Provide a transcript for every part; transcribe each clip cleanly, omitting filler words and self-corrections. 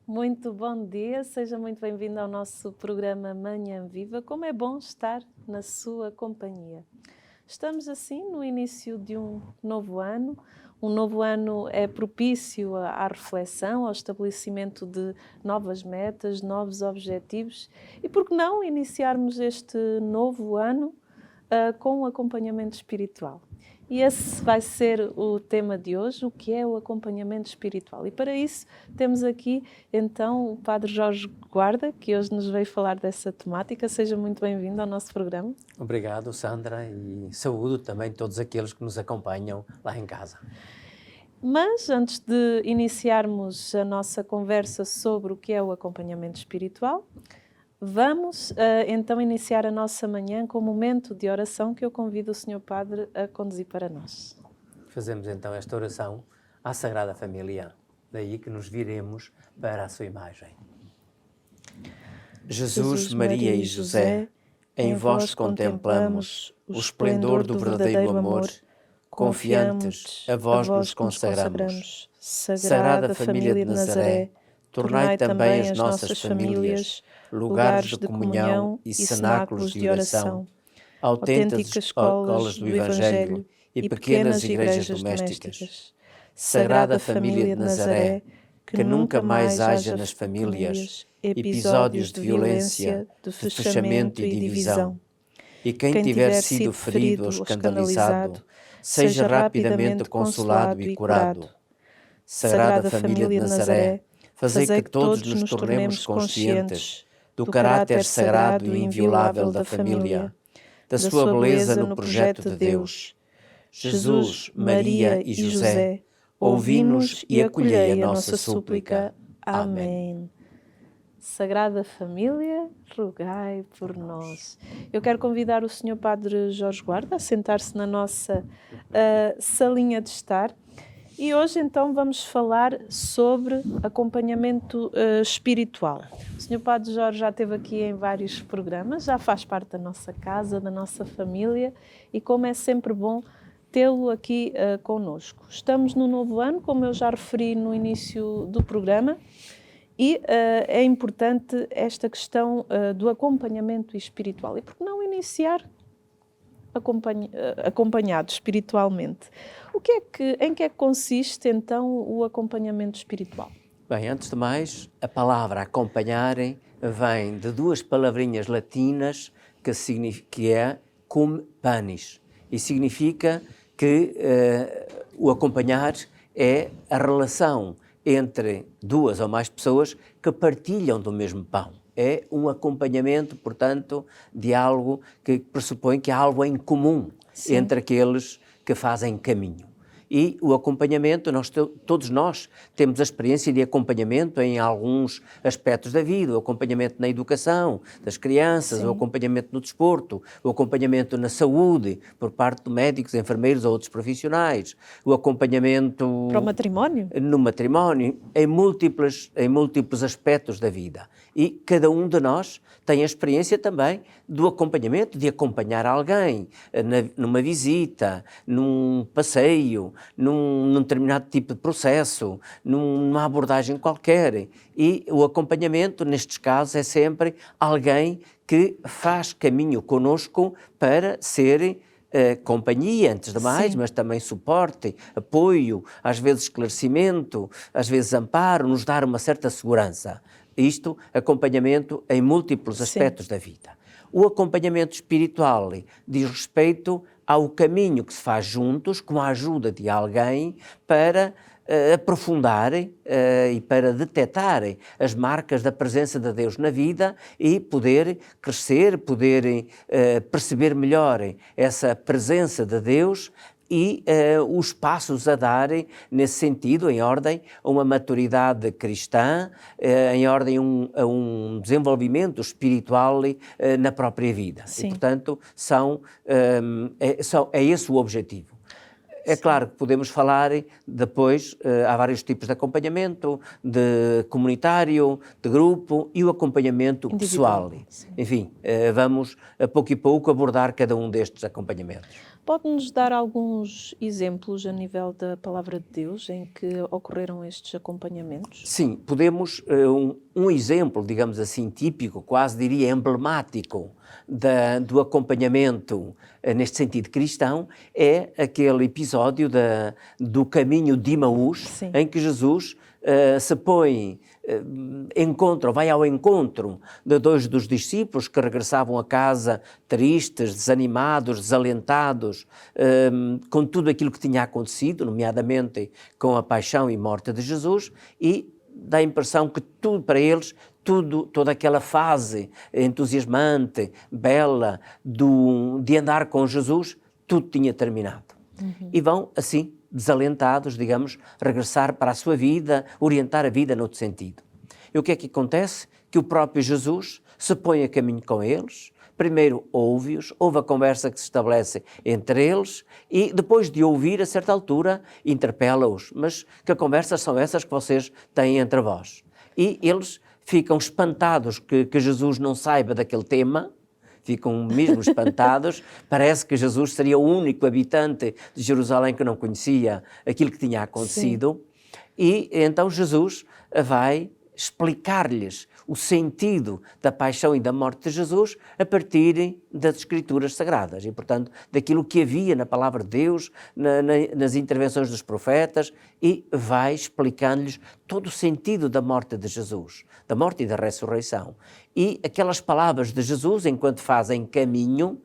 Muito bom dia, seja muito bem-vindo ao nosso programa Manhã Viva. Como é bom estar na sua companhia. Estamos assim no início de um novo ano. Um novo ano é propício à reflexão, ao estabelecimento de novas metas, novos objetivos e, por que não, iniciarmos este novo ano com um acompanhamento espiritual. E esse vai ser o tema de hoje, o que é o acompanhamento espiritual. E para isso temos aqui então o Padre Jorge Guarda, que hoje nos veio falar dessa temática. Seja muito bem-vindo ao nosso programa. Obrigado, Sandra, e saúdo também todos aqueles que nos acompanham lá em casa. Mas antes de iniciarmos a nossa conversa sobre o que é o acompanhamento espiritual, vamos então iniciar a nossa manhã com um momento de oração que eu convido o Sr. Padre a conduzir para nós. Fazemos então esta oração à Sagrada Família, daí que nos viremos para a sua imagem. Jesus, Maria e José, em vós contemplamos o esplendor do verdadeiro amor, confiantes, a vós nos consagramos. Sagrada Família de Nazaré, tornai também as nossas famílias lugares de comunhão e cenáculos de oração, autênticas escolas do Evangelho e pequenas igrejas domésticas. Sagrada Família de Nazaré, que nunca mais haja nas famílias episódios de violência, de fechamento e divisão. E quem tiver sido ferido ou escandalizado, seja rapidamente consolado e curado. Sagrada Família de Nazaré, fazei que todos nos tornemos conscientes do caráter sagrado e inviolável da família, da sua beleza no projeto de Deus. Jesus, Maria e José, ouvi-nos e acolhei a nossa súplica. Amém. Sagrada Família, rogai por nós. Eu quero convidar o Sr. Padre Jorge Guarda a sentar-se na nossa salinha de estar. E hoje, então, vamos falar sobre acompanhamento espiritual. O Sr. Padre Jorge já esteve aqui em vários programas, já faz parte da nossa casa, da nossa família, e como é sempre bom tê-lo aqui connosco. Estamos no novo ano, como eu já referi no início do programa, e é importante esta questão do acompanhamento espiritual. E por que não iniciar acompanhado espiritualmente? Em que é que consiste, então, o acompanhamento espiritual? Bem, antes de mais, a palavra acompanharem vem de duas palavrinhas latinas que é cum panis, e significa que o acompanhar é a relação entre duas ou mais pessoas que partilham do mesmo pão. É um acompanhamento, portanto, de algo que pressupõe que há algo em comum entre aqueles que fazem caminho. E o acompanhamento, todos nós temos a experiência de acompanhamento em alguns aspectos da vida, o acompanhamento na educação das crianças, o acompanhamento no desporto, o acompanhamento na saúde, por parte de médicos, enfermeiros ou outros profissionais, o acompanhamento... Para o matrimónio? No matrimónio, em múltiplos aspectos da vida. E cada um de nós tem a experiência também do acompanhamento, de acompanhar alguém numa visita, num passeio, num determinado tipo de processo, numa abordagem qualquer. E o acompanhamento, nestes casos, é sempre alguém que faz caminho conosco para ser companhia, antes de mais, mas também suporte, apoio, às vezes esclarecimento, às vezes amparo, nos dar uma certa segurança. Isto, acompanhamento em múltiplos aspectos da vida. O acompanhamento espiritual diz respeito ao caminho que se faz juntos, com a ajuda de alguém, para aprofundarem e para detectarem as marcas da presença de Deus na vida e poder crescer, poder perceber melhor essa presença de Deus e os passos a darem nesse sentido, em ordem a uma maturidade cristã, em ordem a um desenvolvimento espiritual na própria vida. E, portanto, é esse o objetivo. É claro que podemos falar depois, há vários tipos de acompanhamento, de comunitário, de grupo e o acompanhamento pessoal. Enfim, vamos a pouco e pouco abordar cada um destes acompanhamentos. Pode-nos dar alguns exemplos a nível da Palavra de Deus em que ocorreram estes acompanhamentos? Sim, podemos, um exemplo, digamos assim, típico, quase diria emblemático do acompanhamento neste sentido cristão, é aquele episódio do caminho de Imaús, Sim. em que Jesus se põe, vai ao encontro de dois dos discípulos que regressavam a casa tristes, desanimados, desalentados, com tudo aquilo que tinha acontecido, nomeadamente com a paixão e morte de Jesus, e dá a impressão que tudo para eles, toda aquela fase entusiasmante, bela, de andar com Jesus, tudo tinha terminado. E vão, assim, desalentados, digamos, regressar para a sua vida, orientar a vida noutro sentido. E o que é que acontece? Que o próprio Jesus se põe a caminho com eles, primeiro ouve-os, ouve a conversa que se estabelece entre eles e depois de ouvir, a certa altura, interpela-os. Mas que conversas são essas que vocês têm entre vós? E eles ficam espantados que Jesus não saiba daquele tema, ficam mesmo espantados, parece que Jesus seria o único habitante de Jerusalém que não conhecia aquilo que tinha acontecido. Sim. E então Jesus vai explicar-lhes o sentido da paixão e da morte de Jesus a partir das Escrituras Sagradas e, portanto, daquilo que havia na Palavra de Deus, nas intervenções dos profetas, e vai explicando-lhes todo o sentido da morte de Jesus, da morte e da ressurreição. E aquelas palavras de Jesus, enquanto fazem caminho,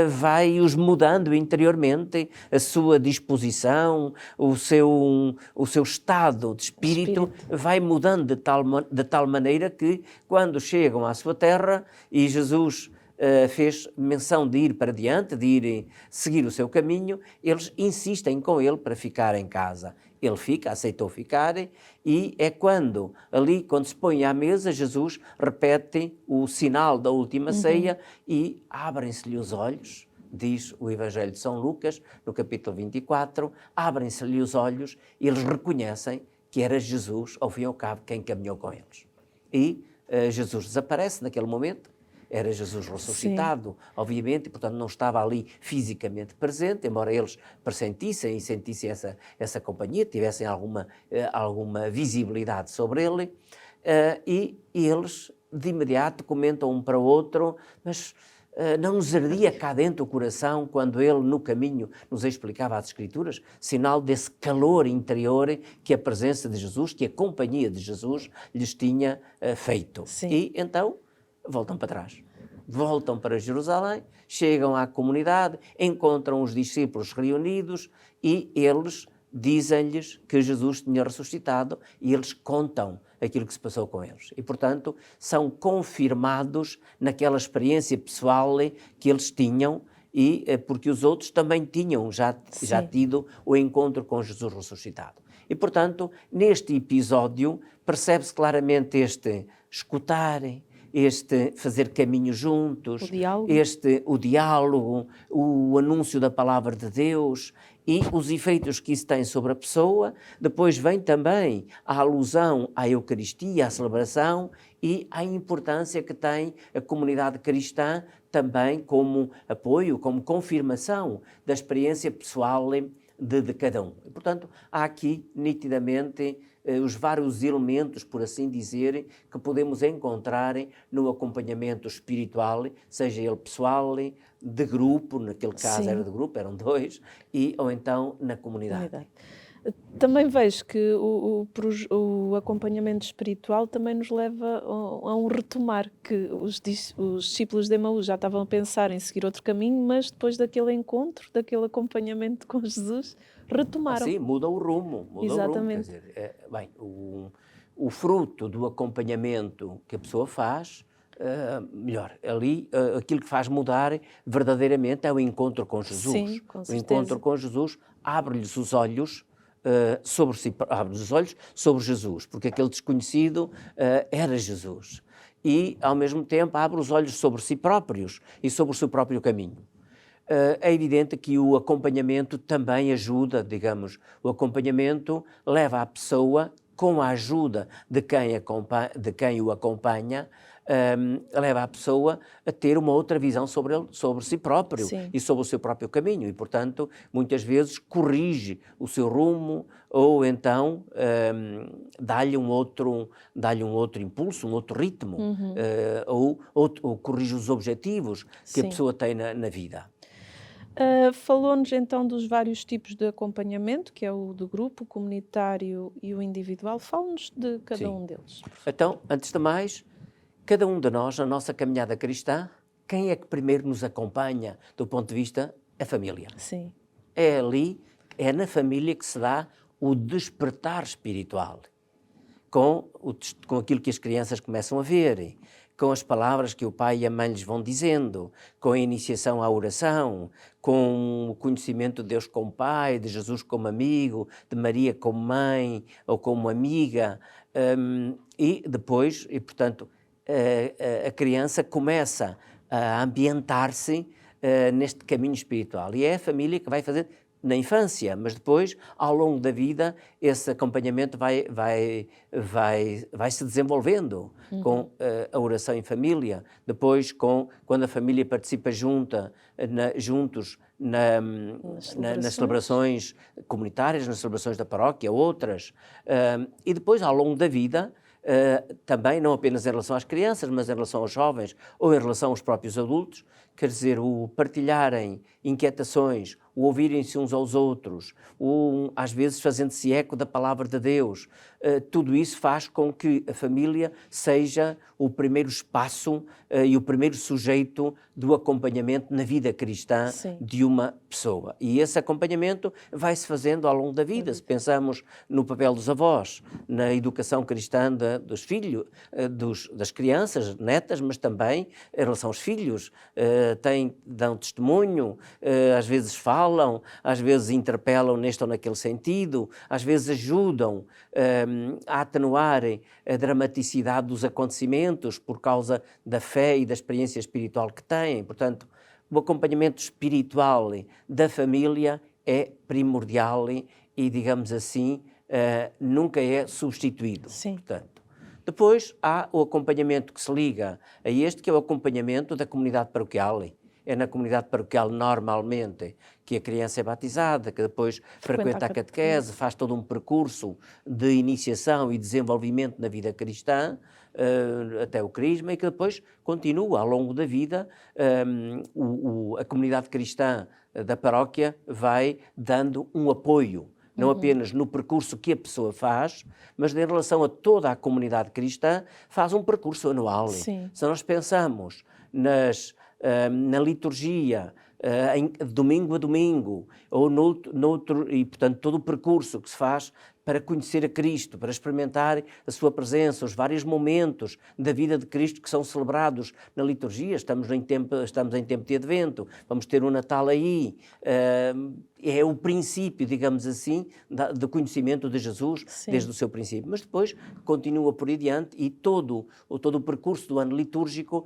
vai-os mudando interiormente, a sua disposição, o seu estado de espírito vai mudando de tal maneira que, quando chegam à sua terra, e Jesus fez menção de ir para diante, de ir seguir o seu caminho, eles insistem com ele para ficar em casa. Ele aceitou ficar, e é quando se põe à mesa, Jesus repete o sinal da última ceia e abrem-se-lhe os olhos, diz o Evangelho de São Lucas, no capítulo 24, abrem-se-lhe os olhos e eles reconhecem que era Jesus, ao fim e ao cabo, quem caminhou com eles. E Jesus desaparece naquele momento. Era Jesus ressuscitado, sim, obviamente, e portanto não estava ali fisicamente presente, embora eles pressentissem e sentissem essa companhia, tivessem alguma visibilidade sobre ele, e eles de imediato comentam um para o outro, mas não nos ardia cá dentro o coração quando ele no caminho nos explicava as Escrituras, sinal desse calor interior que a presença de Jesus, que a companhia de Jesus lhes tinha feito. Sim. E então voltam para trás, voltam para Jerusalém, chegam à comunidade, encontram os discípulos reunidos e eles dizem-lhes que Jesus tinha ressuscitado e eles contam aquilo que se passou com eles. E, portanto, são confirmados naquela experiência pessoal que eles tinham, e porque os outros também tinham já tido o encontro com Jesus ressuscitado. E, portanto, neste episódio percebe-se claramente este escutar, este fazer caminho juntos, o diálogo, o anúncio da palavra de Deus e os efeitos que isso tem sobre a pessoa. Depois vem também a alusão à Eucaristia, à celebração e à importância que tem a comunidade cristã também como apoio, como confirmação da experiência pessoal de cada um. E, portanto, há aqui nitidamente os vários elementos, por assim dizer, que podemos encontrar no acompanhamento espiritual, seja ele pessoal, de grupo, naquele caso, sim, era de grupo, eram dois, ou então na comunidade. Também vejo que o acompanhamento espiritual também nos leva a um retomar, que os discípulos de Emaús já estavam a pensar em seguir outro caminho, mas depois daquele encontro, daquele acompanhamento com Jesus, retomaram. Sim, muda o rumo. Exatamente. Quer dizer, o fruto do acompanhamento que a pessoa faz, aquilo que faz mudar verdadeiramente é o encontro com Jesus. Sim, com certeza. O encontro com Jesus abre-lhes os olhos sobre Jesus, porque aquele desconhecido era Jesus. E, ao mesmo tempo, abre os olhos sobre si próprios e sobre o seu próprio caminho. É evidente que o acompanhamento também ajuda, digamos, o acompanhamento leva a pessoa com a ajuda de quem o acompanha, leva a pessoa a ter uma outra visão sobre si próprio Sim. e sobre o seu próprio caminho e, portanto, muitas vezes corrige o seu rumo ou então dá-lhe um outro impulso, um outro ritmo, ou corrige os objetivos que a Sim. pessoa tem na vida. Falou-nos então dos vários tipos de acompanhamento, que é o do grupo, o comunitário e o individual. Fale-nos de cada Sim. um deles. Então, antes de mais, cada um de nós, na nossa caminhada cristã, quem é que primeiro nos acompanha do ponto de vista? A família. Sim. É ali, é na família que se dá o despertar espiritual, com aquilo que as crianças começam a ver, com as palavras que o pai e a mãe lhes vão dizendo, com a iniciação à oração, com o conhecimento de Deus como pai, de Jesus como amigo, de Maria como mãe ou como amiga, e depois, portanto, a criança começa a ambientar-se neste caminho espiritual. E é a família que vai fazer na infância, mas depois, ao longo da vida, esse acompanhamento vai se desenvolvendo com a oração em família, depois quando a família participa juntos nas celebrações comunitárias, nas celebrações da paróquia, outras, e depois, ao longo da vida, também, não apenas em relação às crianças, mas em relação aos jovens ou em relação aos próprios adultos, quer dizer, o partilharem inquietações, o ouvirem-se uns aos outros, às vezes fazendo-se eco da palavra de Deus, tudo isso faz com que a família seja o primeiro espaço e o primeiro sujeito do acompanhamento na vida cristã Sim. de uma pessoa. E esse acompanhamento vai-se fazendo ao longo da vida. Se pensamos no papel dos avós, na educação cristã dos filhos, das crianças, netas, mas também em relação aos filhos, dão testemunho, às vezes falam, às vezes interpelam neste ou naquele sentido, às vezes ajudam a atenuarem a dramaticidade dos acontecimentos por causa da fé e da experiência espiritual que têm. Portanto, o acompanhamento espiritual da família é primordial e, digamos assim, nunca é substituído. Sim. Portanto, depois há o acompanhamento que se liga a este, que é o acompanhamento da comunidade paroquial. É na comunidade paroquial, normalmente, que a criança é batizada, que depois frequenta a catequese, faz todo um percurso de iniciação e desenvolvimento na vida cristã, até o crisma, e que depois continua ao longo da vida. A comunidade cristã da paróquia vai dando um apoio, não apenas no percurso que a pessoa faz, mas em relação a toda a comunidade cristã, faz um percurso anual. Sim. Se nós pensamos na liturgia, de domingo a domingo, ou noutro, e portanto todo o percurso que se faz para conhecer a Cristo, para experimentar a sua presença, os vários momentos da vida de Cristo que são celebrados na liturgia. Estamos em tempo de Advento, vamos ter o Natal aí. É o princípio, digamos assim, do conhecimento de Jesus. Sim. Desde o seu princípio. Mas depois continua por aí diante e todo o percurso do ano litúrgico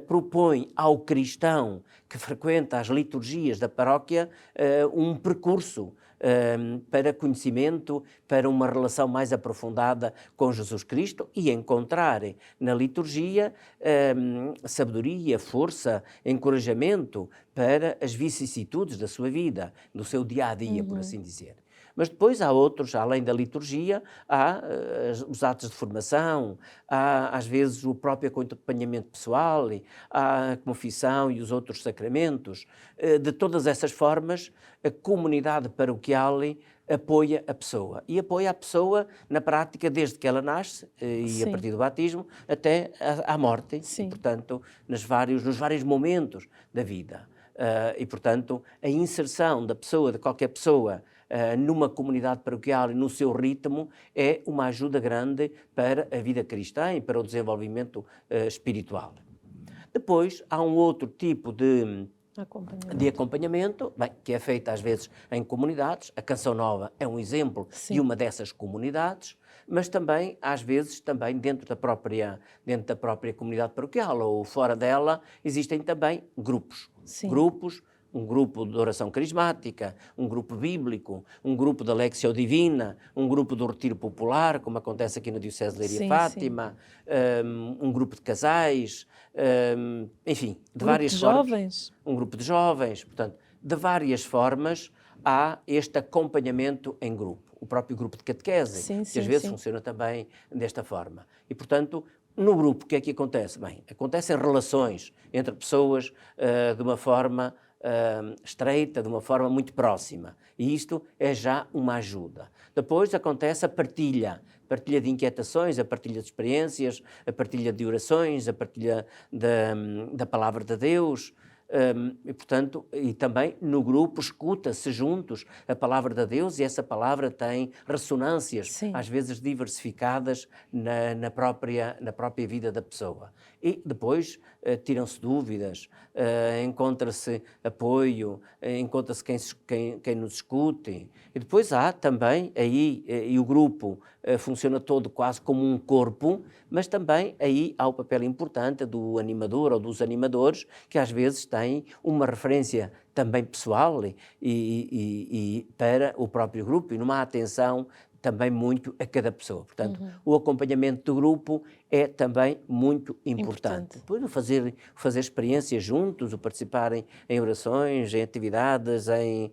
propõe ao cristão que frequenta as liturgias da paróquia um percurso para conhecimento, para uma relação mais aprofundada com Jesus Cristo e encontrar na liturgia sabedoria, força, encorajamento para as vicissitudes da sua vida, do seu dia-a-dia, por assim dizer. Mas depois há outros, além da liturgia, há os atos de formação, há às vezes o próprio acompanhamento pessoal, há a confissão e os outros sacramentos. De todas essas formas, a comunidade paroquial apoia a pessoa. E apoia a pessoa na prática desde que ela nasce, e Sim. a partir do batismo, até à morte. Sim. E, portanto, nos vários momentos da vida. E, portanto, a inserção da pessoa, de qualquer pessoa, numa comunidade paroquial e no seu ritmo é uma ajuda grande para a vida cristã e para o desenvolvimento espiritual. Depois há um outro tipo de acompanhamento, que é feito às vezes em comunidades. A Canção Nova é um exemplo Sim. de uma dessas comunidades, mas também, às vezes, também dentro da própria comunidade paroquial ou fora dela, existem também grupos. Sim. Grupos um grupo de oração carismática, um grupo bíblico, um grupo da Lectio Divina, um grupo do retiro popular, como acontece aqui na Diocese de Leiria Fátima, um grupo de casais, enfim, de várias formas. Jovens? Um grupo de jovens, portanto, de várias formas há este acompanhamento em grupo. O próprio grupo de catequese, que às vezes funciona também desta forma. E, portanto, no grupo, o que é que acontece? Bem, acontecem relações entre pessoas de uma forma estreita, de uma forma muito próxima. E isto é já uma ajuda. Depois acontece a partilha de inquietações, a partilha de experiências, a partilha de orações, a partilha da palavra de Deus. E, portanto, e também no grupo escuta-se juntos a palavra de Deus e essa palavra tem ressonâncias, às vezes diversificadas na própria vida da pessoa. E depois tiram-se dúvidas, encontra-se apoio, encontra-se quem nos escute. E depois há também aí, e o grupo funciona todo quase como um corpo, mas também aí há o papel importante do animador ou dos animadores, que às vezes têm uma referência também pessoal e para o próprio grupo e numa atenção também muito a cada pessoa. Portanto, o acompanhamento do grupo é também muito importante. Depois o fazer experiências juntos, o participarem em orações, em atividades, em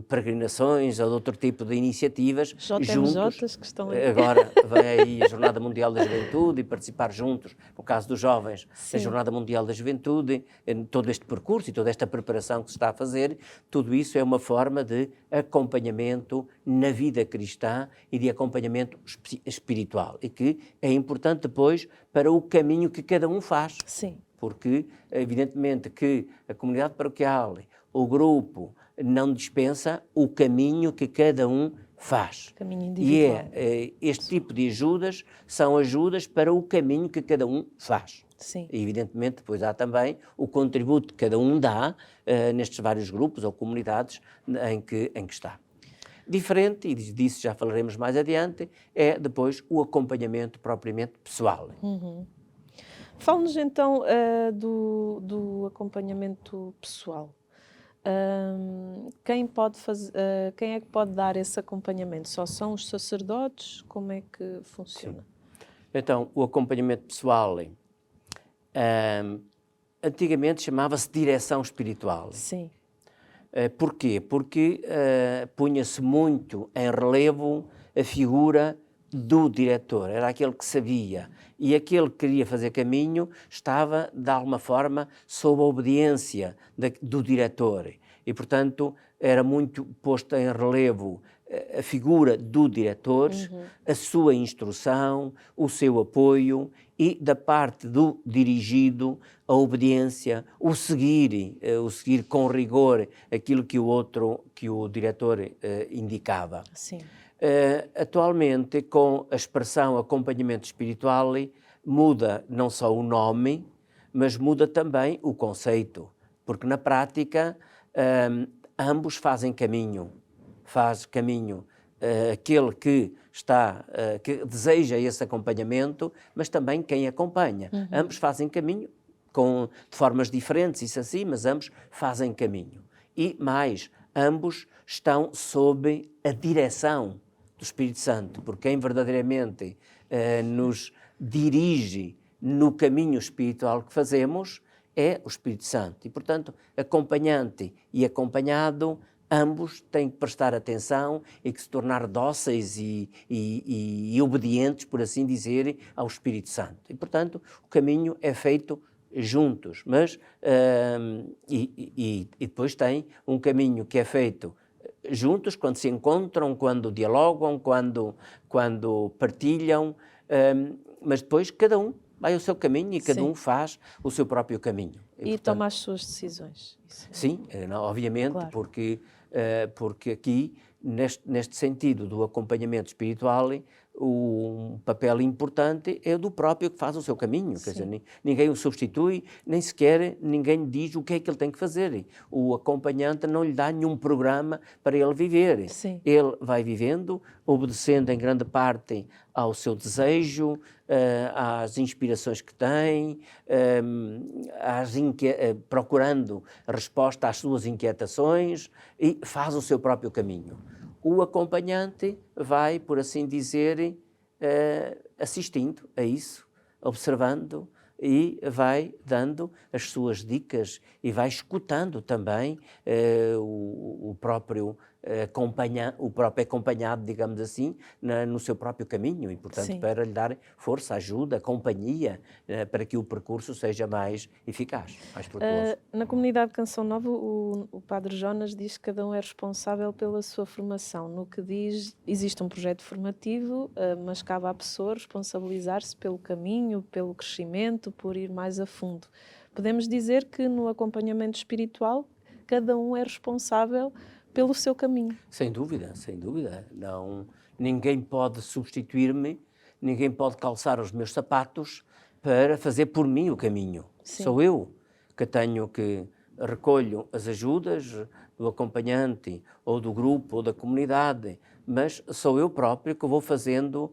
peregrinações ou de outro tipo de iniciativas juntos. Que estão aí. Agora vem aí a Jornada Mundial da Juventude e participar juntos, no caso dos jovens, a Jornada Mundial da Juventude, todo este percurso e toda esta preparação que se está a fazer, tudo isso é uma forma de acompanhamento na vida cristã e de acompanhamento espiritual e que é importante depois para o caminho que cada um faz. Sim. Porque, evidentemente, que a comunidade paroquial, o grupo, não dispensa o caminho que cada um faz. Caminho individual. E este tipo de ajudas são ajudas para o caminho que cada um faz. Sim. E, evidentemente, depois há também o contributo que cada um dá nestes vários grupos ou comunidades em que está. Diferente, e disso já falaremos mais adiante, é depois o acompanhamento propriamente pessoal. Fale-nos então do acompanhamento pessoal. Quem é que pode dar esse acompanhamento? Só são os sacerdotes? Como é que funciona? Sim. Então, o acompanhamento pessoal, antigamente chamava-se direção espiritual. Sim. Porquê? Porque punha-se muito em relevo a figura do diretor, era aquele que sabia, e aquele que queria fazer caminho estava, de alguma forma, sob a obediência do diretor. E, portanto, era muito posto em relevo a figura do diretor, a sua instrução, o seu apoio e, da parte do dirigido, a obediência, o seguir com rigor aquilo que o diretor indicava. Sim. Atualmente, com a expressão acompanhamento espiritual, muda não só o nome, mas muda também o conceito, porque na prática ambos fazem caminho. Faz caminho aquele que que deseja esse acompanhamento, mas também quem acompanha. Ambos fazem caminho de formas diferentes, isso assim, mas ambos fazem caminho. E mais, ambos estão sob a direção do Espírito Santo, porque quem verdadeiramente nos dirige no caminho espiritual que fazemos é o Espírito Santo. E, portanto, acompanhante e acompanhado, ambos têm que prestar atenção e que se tornar dóceis e obedientes, por assim dizer, ao Espírito Santo. E, portanto, o caminho é feito juntos, mas e depois tem um caminho que é feito juntos, quando se encontram, quando dialogam, quando partilham, mas depois cada um vai ao seu caminho e cada um faz o seu próprio caminho. E portanto, toma as suas decisões. Sim, obviamente, claro. Porque aqui, neste sentido do acompanhamento espiritual, um papel importante é do próprio que faz o seu caminho. Quer dizer, ninguém o substitui, nem sequer ninguém diz o que é que ele tem que fazer. O acompanhante não lhe dá nenhum programa para ele viver. Sim. Ele vai vivendo, obedecendo em grande parte ao seu desejo, às inspirações que tem, procurando resposta às suas inquietações e faz o seu próprio caminho. O acompanhante vai, por assim dizer, assistindo a isso, observando e vai dando as suas dicas e vai escutando também o próprio acompanhado, digamos assim, no seu próprio caminho e, portanto, Sim. para lhe dar força, ajuda, companhia, para que o percurso seja mais eficaz, mais frutuoso. Na comunidade Canção Nova, o Padre Jonas diz que cada um é responsável pela sua formação. No que diz, existe um projeto formativo, mas cabe à pessoa responsabilizar-se pelo caminho, pelo crescimento, por ir mais a fundo. Podemos dizer que no acompanhamento espiritual, cada um é responsável pelo seu caminho. Sem dúvida, sem dúvida. Não, ninguém pode substituir-me, ninguém pode calçar os meus sapatos para fazer por mim o caminho. Sim. Sou eu que tenho que recolho as ajudas do acompanhante ou do grupo ou da comunidade, mas sou eu próprio que vou fazendo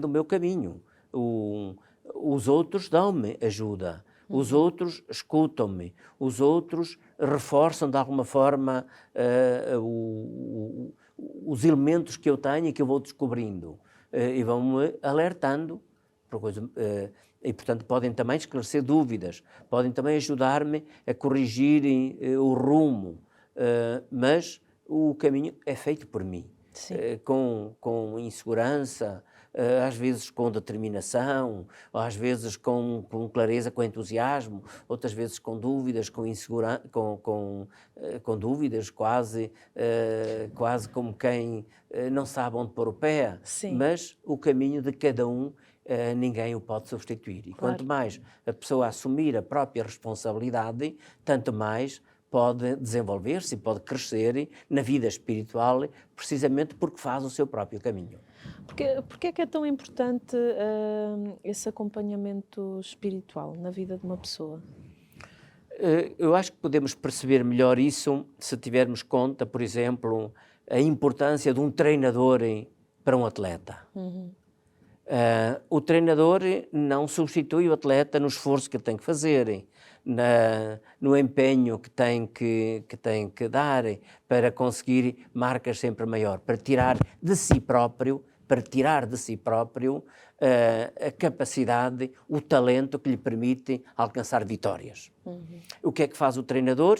o meu caminho. Os outros dão-me ajuda. Os outros escutam-me, os outros reforçam de alguma forma os elementos que eu tenho e que eu vou descobrindo e vão-me alertando para coisa, e, portanto, podem também esclarecer dúvidas, podem também ajudar-me a corrigir o rumo, mas o caminho é feito por mim, com insegurança, às vezes com determinação, às vezes com clareza, com entusiasmo, outras vezes com dúvidas, com insegurança, com dúvidas, quase como quem não sabe onde pôr o pé. Sim. Mas o caminho de cada um ninguém o pode substituir. E Claro. quanto mais a pessoa assumir a própria responsabilidade, tanto mais pode desenvolver-se e pode crescer na vida espiritual, precisamente porque faz o seu próprio caminho. Porque é que é tão importante esse acompanhamento espiritual na vida de uma pessoa? Eu acho que podemos perceber melhor isso se tivermos conta, por exemplo, a importância de um treinador para um atleta. O treinador não substitui o atleta no esforço que ele tem que fazer, no empenho que tem que dar para conseguir marcas sempre maior, para tirar de si próprio a capacidade, o talento que lhe permite alcançar vitórias. O que é que faz o treinador?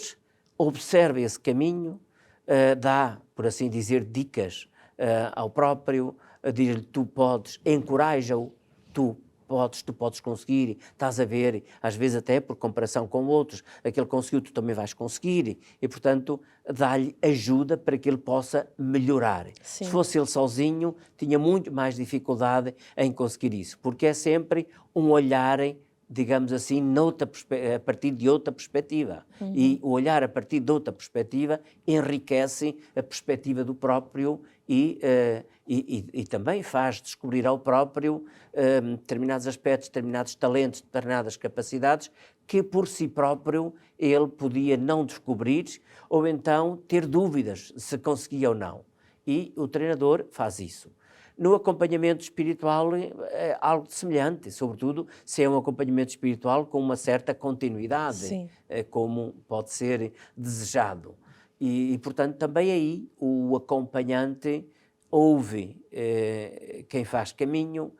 Observa esse caminho, dá, por assim dizer, dicas ao próprio, diz-lhe tu podes, encoraja-o, tu podes conseguir, estás a ver, às vezes até por comparação com outros, aquele conseguiu, tu também vais conseguir, e portanto dá-lhe ajuda para que ele possa melhorar. Sim. Se fosse ele sozinho, tinha muito mais dificuldade em conseguir isso, porque é sempre um olhar, digamos assim, a partir de outra perspectiva. E o olhar a partir de outra perspectiva enriquece a perspectiva do próprio e também faz descobrir ao próprio determinados aspectos, determinados talentos, determinadas capacidades que por si próprio ele podia não descobrir ou então ter dúvidas se conseguia ou não. E o treinador faz isso. No acompanhamento espiritual é algo semelhante, sobretudo se é um acompanhamento espiritual com uma certa continuidade, como pode ser desejado. E, portanto, também aí o acompanhante ouve quem faz caminho,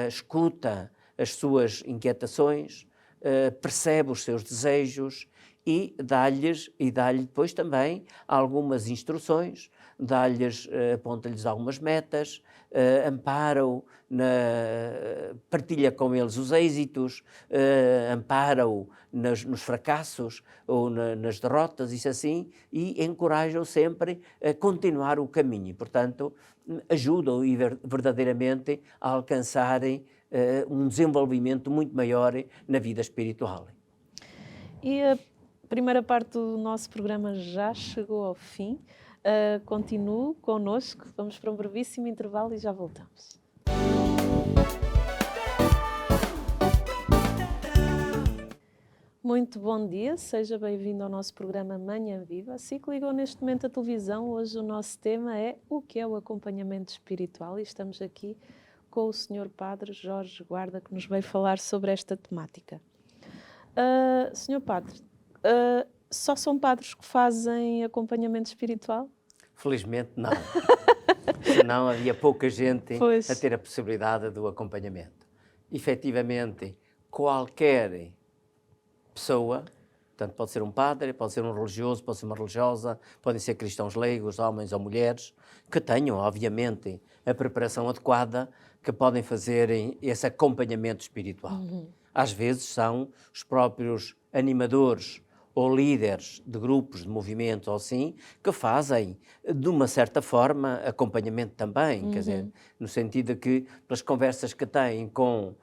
escuta as suas inquietações, percebe os seus desejos e dá-lhe depois também algumas instruções, aponta-lhes algumas metas, ampara-o, partilha com eles os êxitos, ampara-o nos fracassos ou nas derrotas, isso assim, e encoraja-o sempre a continuar o caminho. E, portanto, ajuda-o verdadeiramente a alcançarem um desenvolvimento muito maior na vida espiritual. E a primeira parte do nosso programa já chegou ao fim. Continue connosco, vamos para um brevíssimo intervalo e já voltamos. Muito bom dia, seja bem-vindo ao nosso programa Manhã Viva. Se ligou neste momento a televisão, hoje o nosso tema é o que é o acompanhamento espiritual e estamos aqui com o Sr. Padre Jorge Guarda, que nos veio falar sobre esta temática. Sr. Padre, só são padres que fazem acompanhamento espiritual? Felizmente não. Senão havia pouca gente a ter a possibilidade do acompanhamento. Efetivamente, qualquer pessoa, portanto pode ser um padre, pode ser um religioso, pode ser uma religiosa, podem ser cristãos leigos, homens ou mulheres, que tenham, obviamente, a preparação adequada, que podem fazer esse acompanhamento espiritual. Às vezes são os próprios animadores ou líderes de grupos, de movimentos ou assim, que fazem, de uma certa forma, acompanhamento também, quer dizer, no sentido de que, pelas conversas que têm com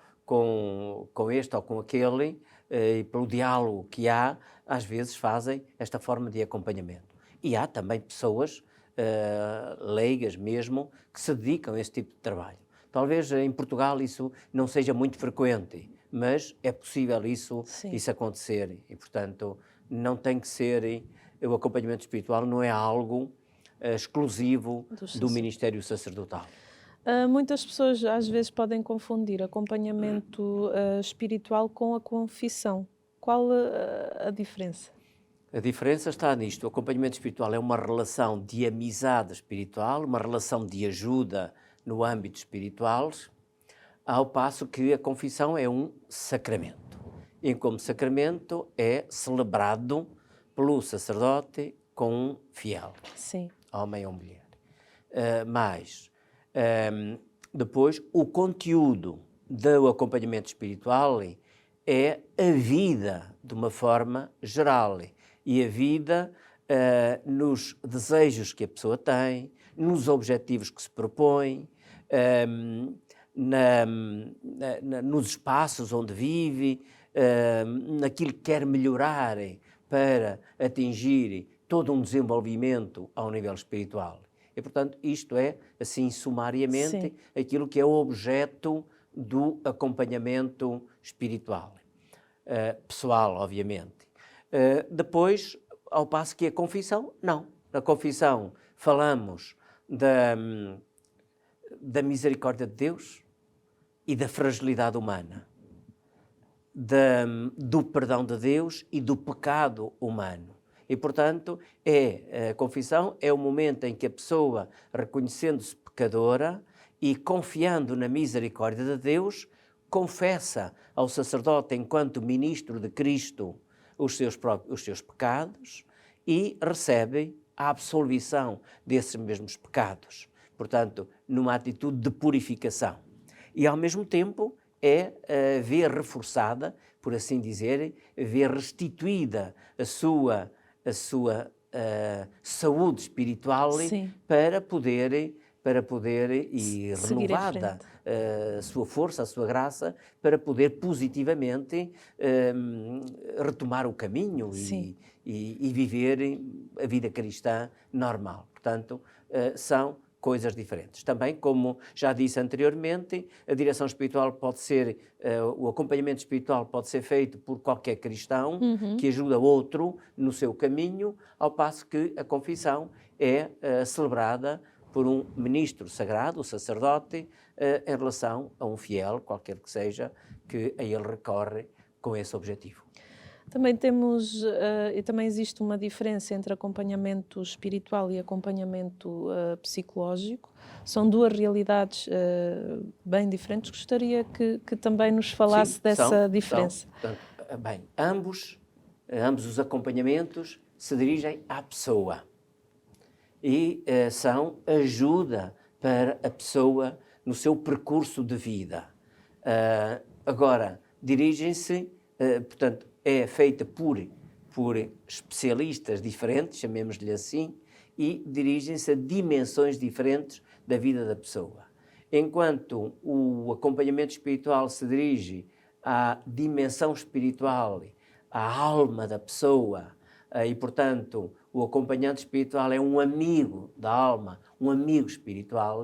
este ou com aquele, e pelo diálogo que há, às vezes fazem esta forma de acompanhamento. E há também pessoas leigas mesmo, que se dedicam a esse tipo de trabalho. Talvez em Portugal isso não seja muito frequente, mas é possível isso acontecer e, portanto, não tem que ser, o acompanhamento espiritual não é algo exclusivo do ministério sacerdotal. Muitas pessoas às vezes podem confundir acompanhamento espiritual com a confissão. Qual a diferença? A diferença está nisto. O acompanhamento espiritual é uma relação de amizade espiritual, uma relação de ajuda no âmbito espiritual, ao passo que a confissão é um sacramento. E como sacramento é celebrado pelo sacerdote com um fiel, homem ou mulher. Depois, o conteúdo do acompanhamento espiritual é a vida de uma forma geral. E a vida nos desejos que a pessoa tem, nos objetivos que se propõe, nos espaços onde vive, naquilo que quer melhorar para atingir todo um desenvolvimento ao nível espiritual. E, portanto, isto é, assim, sumariamente, aquilo que é o objeto do acompanhamento espiritual. Pessoal, obviamente. Depois, ao passo que a confissão, não. Na confissão falamos da misericórdia de Deus e da fragilidade humana, do perdão de Deus e do pecado humano. E, portanto, a confissão é o momento em que a pessoa, reconhecendo-se pecadora e confiando na misericórdia de Deus, confessa ao sacerdote, enquanto ministro de Cristo, os seus pecados e recebe a absolvição desses mesmos pecados. Portanto, numa atitude de purificação. E, ao mesmo tempo, ver reforçada, por assim dizer, ver restituída a sua saúde espiritual para poder e renovada a sua força, a sua graça, para poder positivamente retomar o caminho e viver a vida cristã normal. Portanto, são coisas diferentes. Também, como já disse anteriormente, a direção espiritual pode ser, o acompanhamento espiritual pode ser feito por qualquer cristão que ajuda outro no seu caminho, ao passo que a confissão é celebrada por um ministro sagrado, o sacerdote, em relação a um fiel, qualquer que seja, que a ele recorre com esse objetivo. Também temos, e também existe uma diferença entre acompanhamento espiritual e acompanhamento psicológico. São duas realidades bem diferentes. Gostaria que também nos falasse dessa diferença. Bem, ambos os acompanhamentos se dirigem à pessoa e são ajuda para a pessoa no seu percurso de vida. Agora, dirigem-se, portanto, é feita por especialistas diferentes, chamemos-lhe assim, e dirigem-se a dimensões diferentes da vida da pessoa. Enquanto o acompanhamento espiritual se dirige à dimensão espiritual, à alma da pessoa, E, portanto, o acompanhante espiritual é um amigo da alma, um amigo espiritual.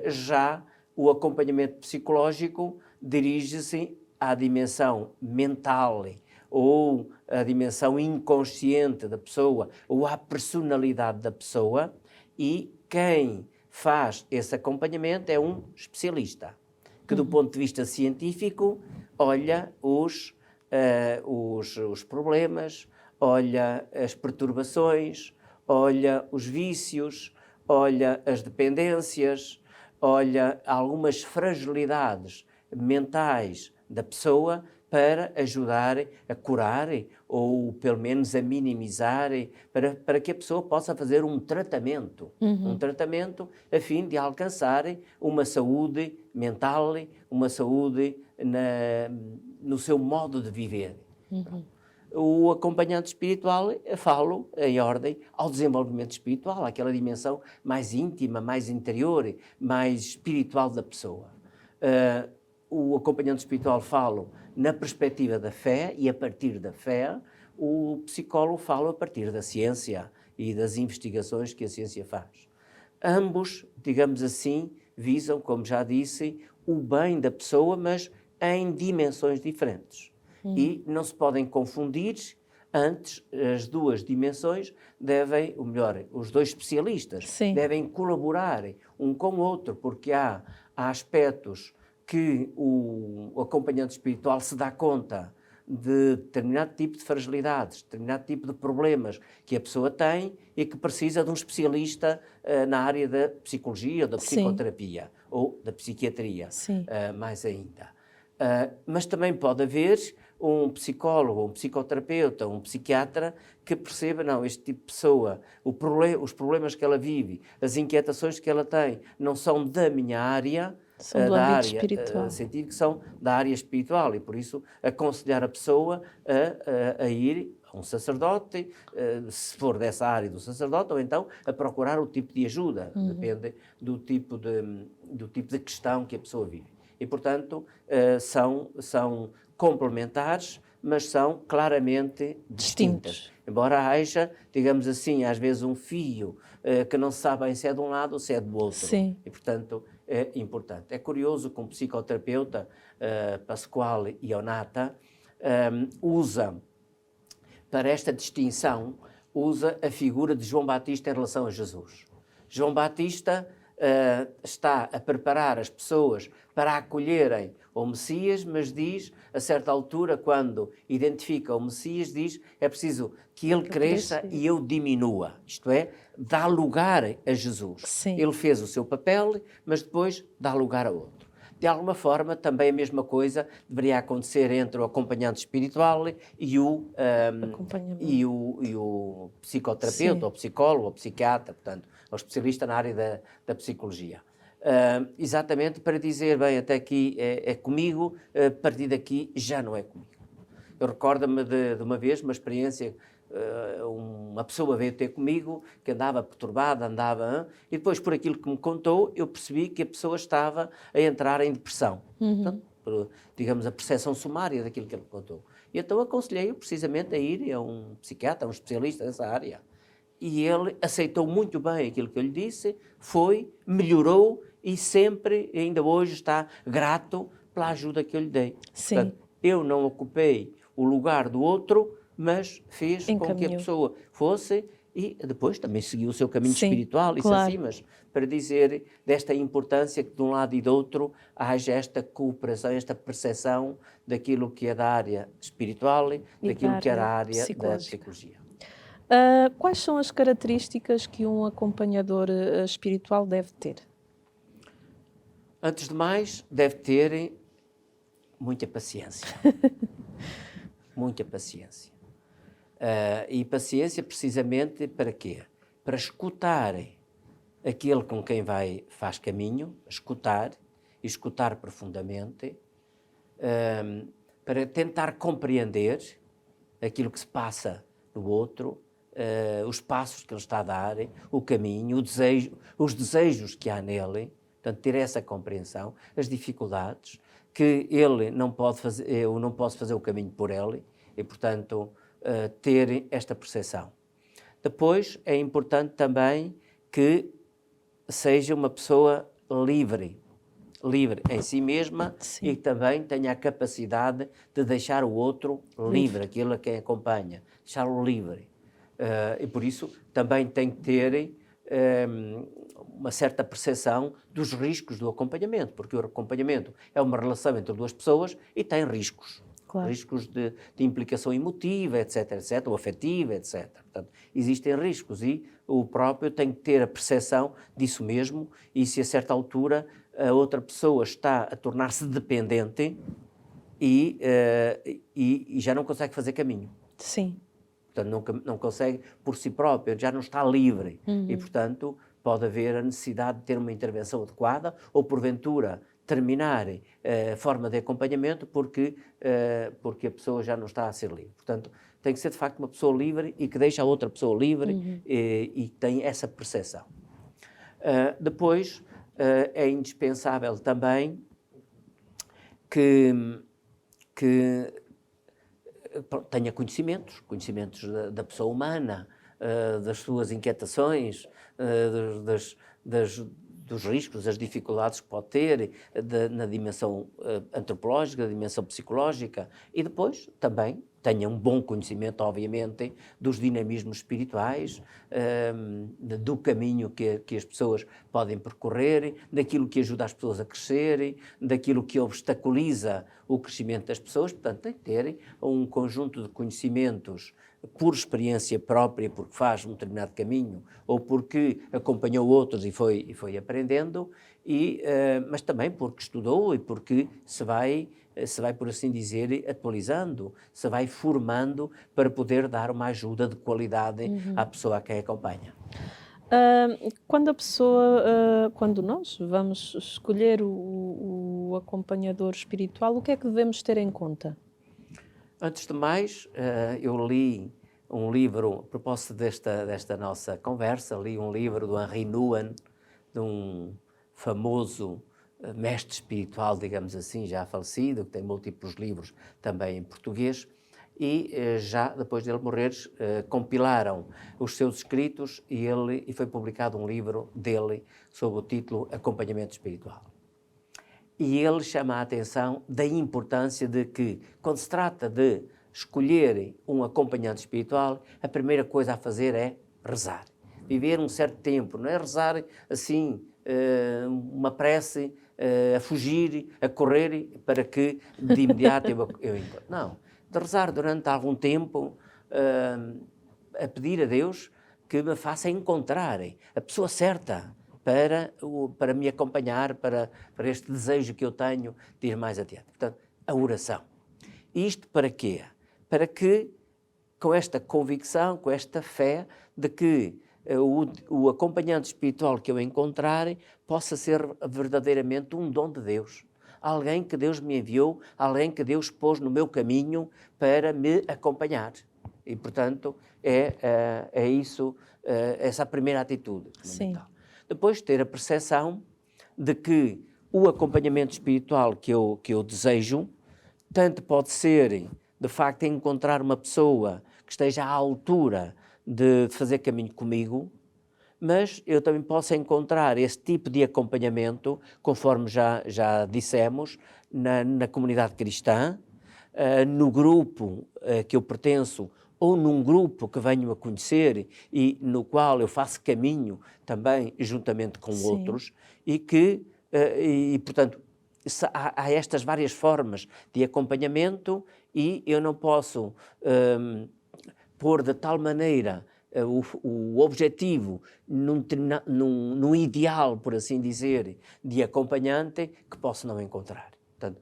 Já o acompanhamento psicológico dirige-se à dimensão mental ou à dimensão inconsciente da pessoa ou à personalidade da pessoa, e quem faz esse acompanhamento é um especialista, que do ponto de vista científico olha os problemas, olha as perturbações, olha os vícios, olha as dependências, olha algumas fragilidades mentais da pessoa para ajudar a curar ou pelo menos a minimizar, para que a pessoa possa fazer um tratamento a fim de alcançar uma saúde mental, uma saúde no seu modo de viver. O acompanhante espiritual, falo em ordem ao desenvolvimento espiritual, àquela dimensão mais íntima, mais interior, mais espiritual da pessoa. O acompanhante espiritual falo na perspectiva da fé, e a partir da fé o psicólogo fala a partir da ciência e das investigações que a ciência faz. Ambos, digamos assim, visam, como já disse, o bem da pessoa, mas em dimensões diferentes. E não se podem confundir. Antes, as duas dimensões devem, ou melhor, os dois especialistas devem colaborar um com o outro, porque há aspectos que o acompanhante espiritual se dá conta de determinado tipo de fragilidades, determinado tipo de problemas que a pessoa tem e que precisa de um especialista na área da psicologia, ou da psicoterapia, ou da psiquiatria, mais ainda. Mas também pode haver um psicólogo, um psicoterapeuta, um psiquiatra que perceba, não, este tipo de pessoa, os problemas que ela vive, as inquietações que ela tem, não são da minha área, são do âmbito espiritual. Sentir que são da área espiritual, e por isso aconselhar a pessoa a ir a um sacerdote, se for dessa área do sacerdote, ou então a procurar o tipo de ajuda, depende do tipo de questão que a pessoa vive. E, portanto, são complementares, mas são claramente distintas. Embora haja, digamos assim, às vezes um fio que não se sabe bem se é de um lado ou se é do outro. E, portanto, é importante. É curioso que um psicoterapeuta, Pasquale Ionata, usa, para esta distinção, usa a figura de João Batista em relação a Jesus. João Batista está a preparar as pessoas para acolherem o Messias, mas diz, a certa altura, quando identifica o Messias, diz, é preciso que ele cresça e eu diminua. Isto é, dá lugar a Jesus. Ele fez o seu papel, mas depois dá lugar a outro. De alguma forma, também a mesma coisa deveria acontecer entre o acompanhante espiritual e o psicoterapeuta, ou psicólogo, ou psiquiatra, portanto, ou especialista na área da psicologia. Exatamente para dizer, bem, até aqui é comigo, a partir daqui já não é comigo. Eu recordo-me de uma vez, uma experiência, uma pessoa veio ter comigo, que andava perturbada, e depois, por aquilo que me contou, eu percebi que a pessoa estava a entrar em depressão. Portanto, por, digamos, a percepção sumária daquilo que ele me contou. E então aconselhei-o precisamente a ir a um psiquiatra, a um especialista dessa área. E ele aceitou muito bem aquilo que eu lhe disse, melhorou e sempre, ainda hoje, está grato pela ajuda que eu lhe dei. Portanto, eu não ocupei o lugar do outro, mas fez com que a pessoa fosse e depois também seguiu o seu caminho espiritual, isso assim, mas para dizer desta importância que de um lado e do outro haja esta cooperação, esta percepção daquilo que é da área espiritual e daquilo que é da área da psicologia. Quais são as características que um acompanhador espiritual deve ter? Antes de mais, deve ter muita paciência. Muita paciência. E paciência precisamente para quê? Para escutar aquele com quem faz caminho, escutar profundamente, para tentar compreender aquilo que se passa no outro, os passos que ele está a dar, o caminho, os desejos que há nele, portanto, ter essa compreensão, as dificuldades, que ele não pode fazer, eu não posso fazer o caminho por ele, e, portanto, ter esta percepção. Depois, é importante também que seja uma pessoa livre em si mesma. Sim. E que também tenha a capacidade de deixar o outro livre, aquilo a quem acompanha, deixá-lo livre. E por isso também tem que ter uma certa percepção dos riscos do acompanhamento, porque o acompanhamento é uma relação entre duas pessoas e tem riscos. Claro. Riscos de implicação emotiva, etc., ou afetiva, etc. Portanto, existem riscos e o próprio tem que ter a percepção disso mesmo, e se a certa altura a outra pessoa está a tornar-se dependente e já não consegue fazer caminho. Sim. Portanto, não consegue por si próprio, já não está livre. E, portanto, pode haver a necessidade de ter uma intervenção adequada ou, porventura, terminar a forma de acompanhamento porque a pessoa já não está a ser livre. Portanto, tem que ser, de facto, uma pessoa livre e que deixa a outra pessoa livre e tem essa percepção. Depois, é indispensável também que tenha conhecimentos da pessoa humana, das suas inquietações, dos riscos, das dificuldades que pode ter na dimensão antropológica, na dimensão psicológica, e depois também tenha um bom conhecimento, obviamente, dos dinamismos espirituais, do caminho que as pessoas podem percorrer, daquilo que ajuda as pessoas a crescerem, daquilo que obstaculiza o crescimento das pessoas. Portanto, tem que ter um conjunto de conhecimentos por experiência própria, porque faz um determinado caminho, ou porque acompanhou outros e foi aprendendo, mas também porque estudou e porque se vai, por assim dizer, atualizando, se vai formando para poder dar uma ajuda de qualidade à pessoa a quem acompanha. Quando nós vamos escolher o acompanhador espiritual, o que é que devemos ter em conta? Antes de mais, eu li um livro, a propósito desta nossa conversa, li um livro do Henri Nouwen, de um famoso mestre espiritual, digamos assim, já falecido, que tem múltiplos livros também em português, e já depois dele morrer, compilaram os seus escritos e foi publicado um livro dele sob o título Acompanhamento Espiritual. E ele chama a atenção da importância de que, quando se trata de escolher um acompanhante espiritual, a primeira coisa a fazer é rezar. Viver um certo tempo, não é rezar assim, uma prece, a fugir, a correr, para que de imediato eu encontro. Não, de rezar durante algum tempo, a pedir a Deus que me faça encontrar a pessoa certa para me acompanhar, para este desejo que eu tenho de ir mais adiante. Portanto, a oração. Isto para quê? Para que, com esta convicção, com esta fé, de que o acompanhante espiritual que eu encontrar possa ser verdadeiramente um dom de Deus. Alguém que Deus me enviou, alguém que Deus pôs no meu caminho para me acompanhar. E, portanto, é isso, essa a primeira atitude fundamental. Sim. Depois, ter a percepção de que o acompanhamento espiritual que eu desejo, tanto pode ser, de facto, encontrar uma pessoa que esteja à altura de fazer caminho comigo, mas eu também posso encontrar esse tipo de acompanhamento, conforme já dissemos, na comunidade cristã, no grupo que eu pertenço, ou num grupo que venho a conhecer e no qual eu faço caminho também juntamente com Sim. outros, e portanto, há estas várias formas de acompanhamento e eu não posso pôr de tal maneira o objetivo num ideal, por assim dizer, de acompanhante que posso não encontrar. Portanto,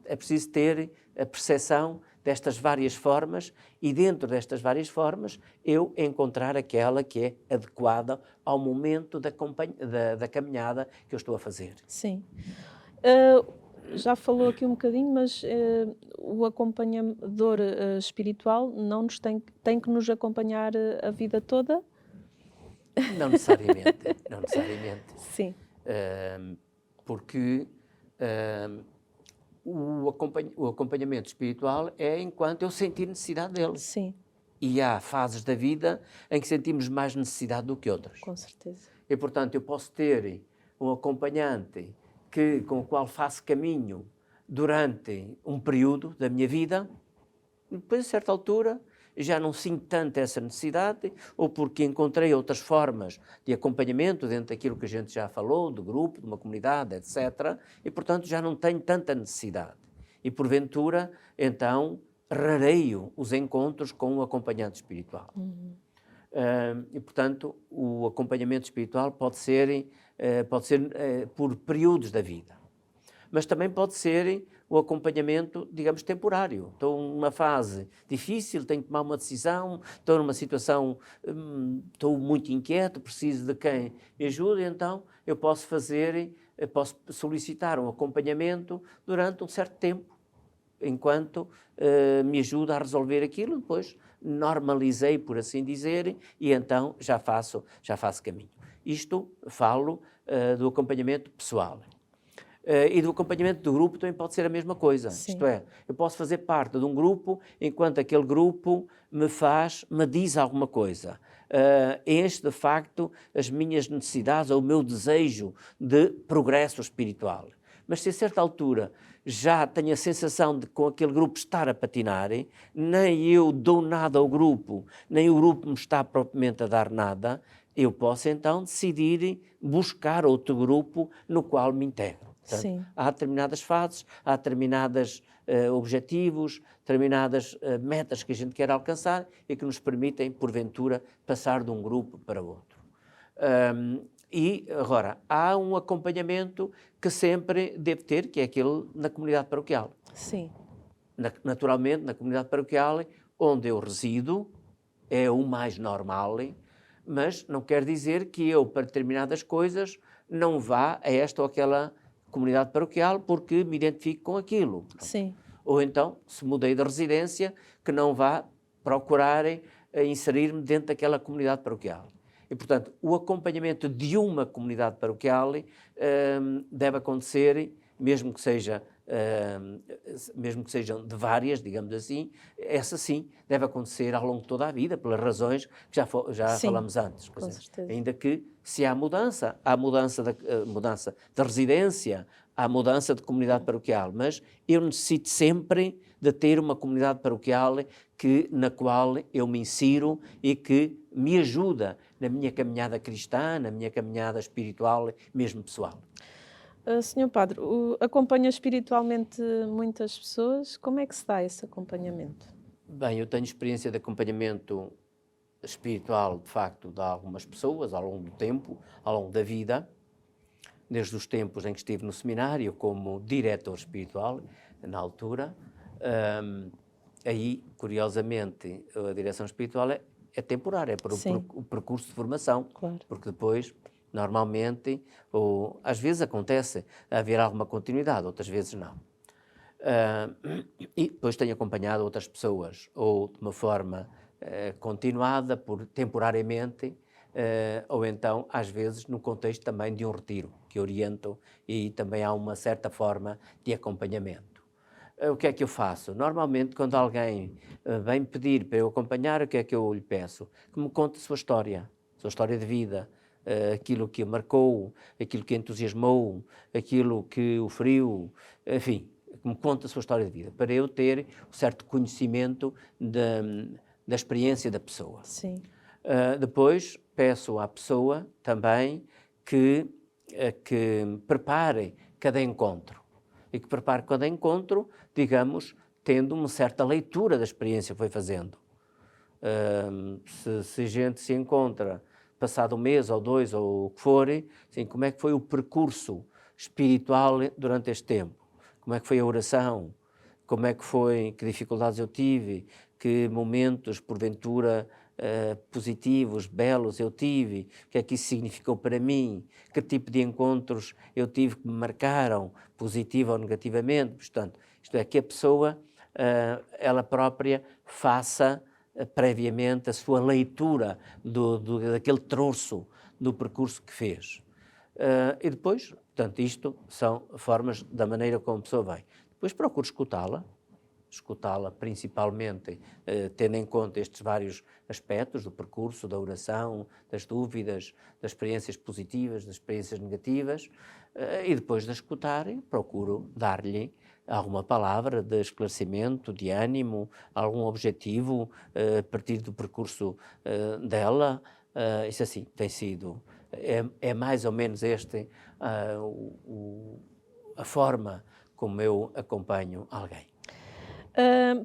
é preciso ter a percepção destas várias formas e dentro destas várias formas eu encontrar aquela que é adequada ao momento da caminhada que eu estou a fazer. Sim. Já falou aqui um bocadinho, mas o acompanhador espiritual não nos tem que nos acompanhar a vida toda? Não necessariamente, não necessariamente. Sim. Porque o acompanhamento espiritual é enquanto eu sentir necessidade dele. Sim. E há fases da vida em que sentimos mais necessidade do que outras. Com certeza. E, portanto, eu posso ter um acompanhante com o qual faço caminho durante um período da minha vida, e depois, a certa altura, já não sinto tanto essa necessidade, ou porque encontrei outras formas de acompanhamento dentro daquilo que a gente já falou, do grupo, de uma comunidade, etc. E, portanto, já não tenho tanta necessidade. E, porventura, então, rareio os encontros com o acompanhante espiritual. E, portanto, o acompanhamento espiritual pode ser por períodos da vida. Mas também pode ser o acompanhamento, digamos, temporário. Estou numa fase difícil, tenho que tomar uma decisão, estou numa situação, estou muito inquieto, preciso de quem me ajude, então eu posso solicitar um acompanhamento durante um certo tempo, enquanto me ajuda a resolver aquilo, depois normalizei, por assim dizer, e então já faço caminho. Isto falo do acompanhamento pessoal. E do acompanhamento do grupo também pode ser a mesma coisa. Sim. Isto é, eu posso fazer parte de um grupo enquanto aquele grupo me diz alguma coisa. Enche de facto as minhas necessidades ou o meu desejo de progresso espiritual. Mas se a certa altura já tenho a sensação de com aquele grupo estar a patinar, nem eu dou nada ao grupo, nem o grupo me está propriamente a dar nada, eu posso então decidir buscar outro grupo no qual me integro. Portanto, há determinadas fases, há determinados objetivos, determinadas metas que a gente quer alcançar e que nos permitem, porventura, passar de um grupo para outro. E, agora, há um acompanhamento que sempre deve ter, que é aquele na comunidade paroquial. Sim. Naturalmente, na comunidade paroquial, onde eu resido, é o mais normal, mas não quer dizer que eu, para determinadas coisas, não vá a esta ou aquela comunidade paroquial porque me identifico com aquilo. Sim. Ou então, se mudei de residência, que não vá procurar inserir-me dentro daquela comunidade paroquial. E, portanto, o acompanhamento de uma comunidade paroquial deve acontecer, mesmo que sejam de várias, digamos assim, essa sim deve acontecer ao longo de toda a vida, pelas razões que já falamos antes. Com certeza. Ainda que, se há mudança de residência, há mudança de comunidade paroquial, mas eu necessito sempre de ter uma comunidade paroquial na qual eu me insiro e que me ajuda na minha caminhada cristã, na minha caminhada espiritual, mesmo pessoal. Senhor Padre, acompanha espiritualmente muitas pessoas. Como é que se dá esse acompanhamento? Bem, eu tenho experiência de acompanhamento espiritual, de facto, de algumas pessoas ao longo do tempo, ao longo da vida, desde os tempos em que estive no seminário como diretor espiritual, na altura. Aí, curiosamente, a direção espiritual é temporária, é para o percurso de formação, claro. Porque depois, normalmente, ou às vezes acontece haver alguma continuidade, outras vezes não. E depois tenho acompanhado outras pessoas, ou de uma forma continuada, temporariamente, ou então, às vezes, no contexto também de um retiro, que oriento, e também há uma certa forma de acompanhamento. O que é que eu faço? Normalmente, quando alguém vem pedir para eu acompanhar, o que é que eu lhe peço? Que me conte a sua história de vida, aquilo que o marcou, aquilo que entusiasmou, aquilo que o feriu, enfim, que me conte a sua história de vida, para eu ter um certo conhecimento da experiência da pessoa. Sim. Depois, peço à pessoa também que prepare cada encontro. E que prepare cada encontro, digamos, tendo uma certa leitura da experiência que foi fazendo. Se a gente se encontra passado um mês ou dois ou o que for, assim, como é que foi o percurso espiritual durante este tempo? Como é que foi a oração? Como é que foi? Que dificuldades eu tive? Que momentos, porventura, positivos, belos eu tive? O que é que isso significou para mim? Que tipo de encontros eu tive que me marcaram, positivo ou negativamente? Portanto, isto é, que a pessoa, ela própria, faça previamente a sua leitura daquele troço do percurso que fez. E depois, portanto, isto são formas da maneira como a pessoa vem. Depois procuro escutá-la principalmente tendo em conta estes vários aspectos do percurso, da oração, das dúvidas, das experiências positivas, das experiências negativas, e depois de escutar, procuro dar-lhe alguma palavra de esclarecimento, de ânimo, algum objetivo a partir do percurso dela. Isso assim, tem sido, é mais ou menos a forma como eu acompanho alguém.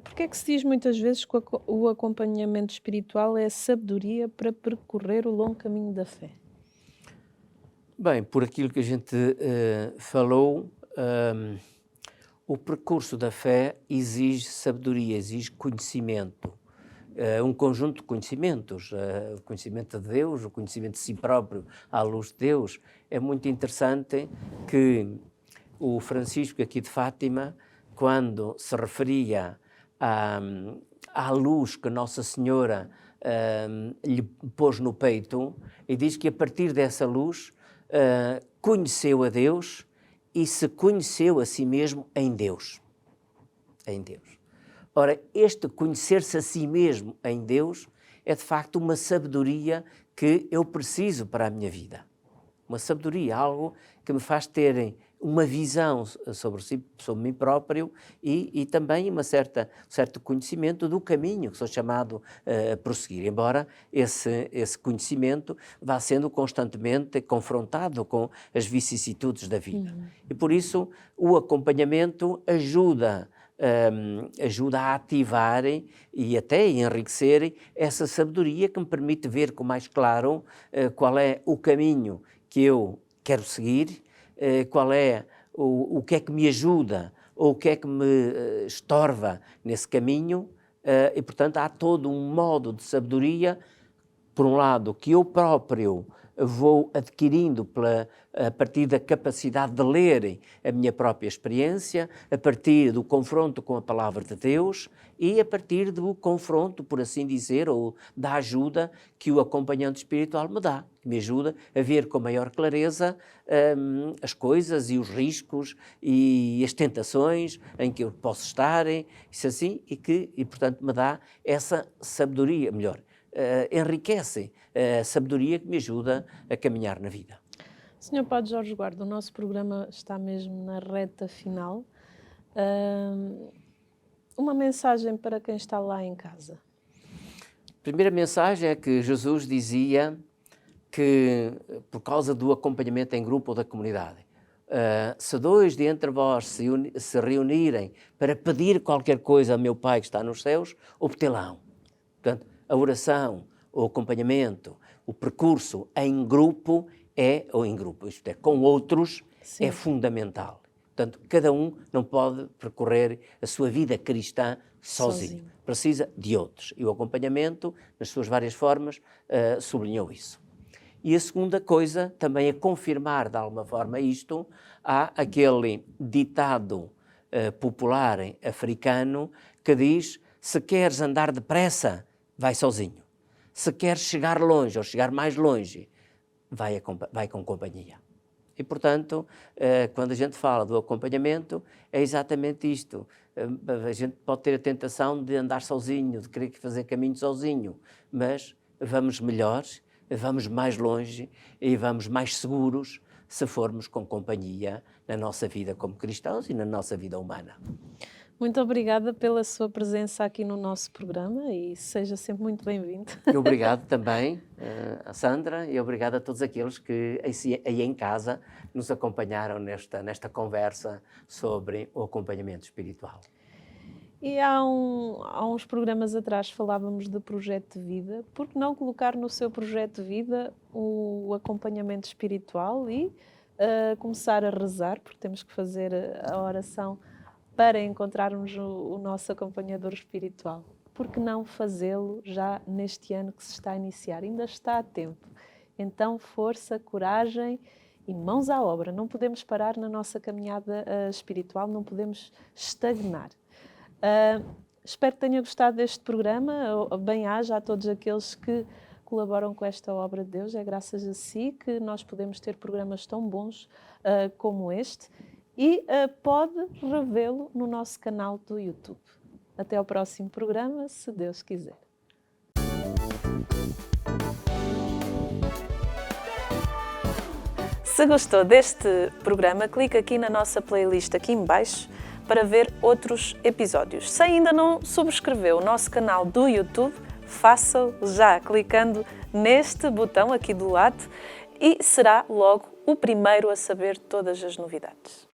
Porque é que se diz muitas vezes que o acompanhamento espiritual é a sabedoria para percorrer o longo caminho da fé? Bem, por aquilo que a gente falou, o percurso da fé exige sabedoria, exige conhecimento, um conjunto de conhecimentos, o conhecimento de Deus, o conhecimento de si próprio à luz de Deus. É muito interessante que o Francisco aqui de Fátima, quando se referia à luz que Nossa Senhora lhe pôs no peito, e diz que a partir dessa luz conheceu a Deus e se conheceu a si mesmo em Deus. Em Deus. Ora, este conhecer-se a si mesmo em Deus é de facto uma sabedoria que eu preciso para a minha vida. Uma sabedoria, algo que me faz ter uma visão sobre mim próprio e também um certo conhecimento do caminho que sou chamado a prosseguir, embora esse conhecimento vá sendo constantemente confrontado com as vicissitudes da vida. E por isso o acompanhamento ajuda a ativar e até a enriquecer essa sabedoria que me permite ver com mais claro qual é o caminho que eu quero seguir, qual é o que é que me ajuda ou o que é que me estorva nesse caminho, e portanto há todo um modo de sabedoria, por um lado, que eu próprio vou adquirindo a partir da capacidade de ler a minha própria experiência, a partir do confronto com a palavra de Deus e a partir do confronto, por assim dizer, ou da ajuda que o acompanhante espiritual me dá, que me ajuda a ver com maior clareza as coisas e os riscos e as tentações em que eu posso estar, isso assim, e portanto me dá essa sabedoria, melhor, enriquece a sabedoria que me ajuda a caminhar na vida. Sr. Padre Jorge Guarda, o nosso programa está mesmo na reta final. Uma mensagem para quem está lá em casa. A primeira mensagem é que Jesus dizia que, por causa do acompanhamento em grupo ou da comunidade, se dois de entre vós se reunirem para pedir qualquer coisa a meu Pai que está nos céus, obtê-la-ão. Portanto, a oração, o acompanhamento, o percurso em grupo isto é, com outros, sim, é fundamental. Portanto, cada um não pode percorrer a sua vida cristã sozinho. Precisa de outros. E o acompanhamento, nas suas várias formas, sublinhou isso. E a segunda coisa, também a confirmar de alguma forma isto, há aquele ditado popular africano que diz: se queres andar depressa, vai sozinho. Se queres chegar longe ou chegar mais longe, vai com companhia. E, portanto, quando a gente fala do acompanhamento, é exatamente isto. A gente pode ter a tentação de andar sozinho, de querer fazer caminho sozinho, mas vamos melhores, vamos mais longe e vamos mais seguros se formos com companhia na nossa vida como cristãos e na nossa vida humana. Muito obrigada pela sua presença aqui no nosso programa e seja sempre muito bem-vindo. Obrigado também, a Sandra, e obrigado a todos aqueles que aí em casa nos acompanharam nesta conversa sobre o acompanhamento espiritual. E há uns programas atrás falávamos de projeto de vida. Por que não colocar no seu projeto de vida o acompanhamento espiritual e começar a rezar, porque temos que fazer a oração para encontrarmos o nosso acompanhador espiritual? Por que não fazê-lo já neste ano que se está a iniciar? Ainda está a tempo. Então, força, coragem e mãos à obra. Não podemos parar na nossa caminhada espiritual, não podemos estagnar. Espero que tenha gostado deste programa. Bem-aja a todos aqueles que colaboram com esta obra de Deus. É graças a si que nós podemos ter programas tão bons como este. e pode revê-lo no nosso canal do YouTube. Até ao próximo programa, se Deus quiser. Se gostou deste programa, clique aqui na nossa playlist aqui em baixo para ver outros episódios. Se ainda não subscreveu o nosso canal do YouTube, faça-o já clicando neste botão aqui do lado e será logo o primeiro a saber todas as novidades.